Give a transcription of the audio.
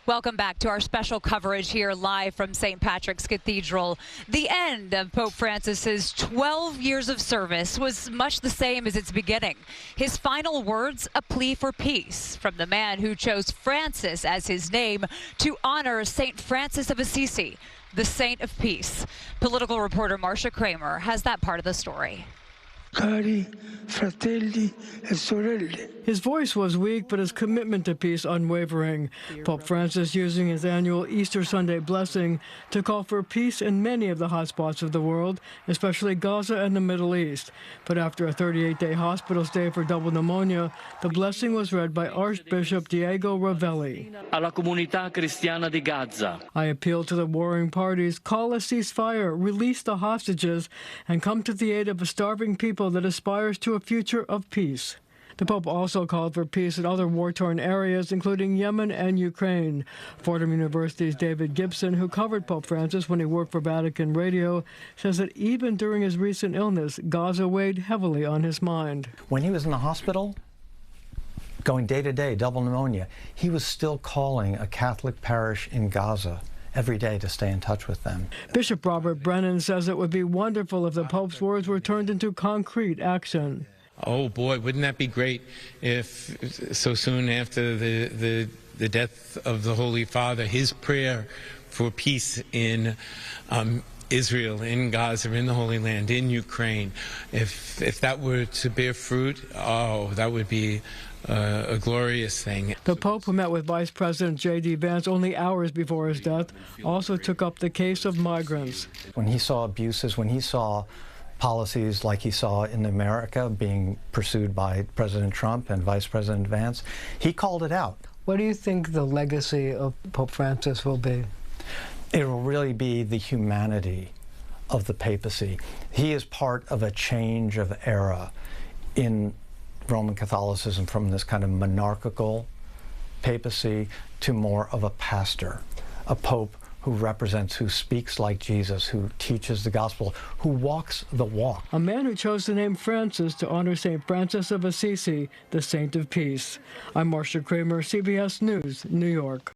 Welcome back to our special coverage here live from St. Patrick's Cathedral. The end of Pope Francis's 12 years of service was much the same as its beginning. His final words, a plea for peace from the man who chose Francis as his name to honor St. Francis of Assisi, the Saint of Peace. Political reporter Marcia Kramer has that part of the story. Cari fratelli e sorelle. His voice was weak, but his commitment to peace unwavering. Pope Francis using his annual Easter Sunday blessing to call for peace in many of the hotspots of the world, especially Gaza and the Middle East. But after a 38-day hospital stay for double pneumonia, the blessing was read by Archbishop Diego Ravelli. Alla comunità cristiana di Gaza. I appeal to the warring parties, call a ceasefire, release the hostages, and come to the aid of a starving people that aspires to a future of peace. The Pope also called for peace in other war-torn areas, including Yemen and Ukraine. Fordham University's David Gibson, who covered Pope Francis when he worked for Vatican Radio, says that even during his recent illness, Gaza weighed heavily on his mind. When he was in the hospital, going day to day, double pneumonia, he was still calling a Catholic parish in Gaza every day to stay in touch with them. Bishop Robert Brennan says it would be wonderful if the Pope's words were turned into concrete action. Oh boy, wouldn't that be great if so soon after the death of the Holy Father, his prayer for peace in Israel, in Gaza, in the Holy Land, in Ukraine, if that were to bear fruit, oh, that would be a glorious thing. The Pope, who met with Vice President J.D. Vance only hours before his death, also took up the case of migrants. When he saw abuses, when he saw policies like he saw in America being pursued by President Trump and Vice President Vance, he called it out. What do you think the legacy of Pope Francis will be? It will really be the humanity of the papacy. He is part of a change of era in Roman Catholicism, from this kind of monarchical papacy to more of a pastor, a pope who represents, who speaks like Jesus, who teaches the gospel, who walks the walk. A man who chose the name Francis to honor St. Francis of Assisi, the Saint of Peace. I'm Marcia Kramer, CBS News, New York.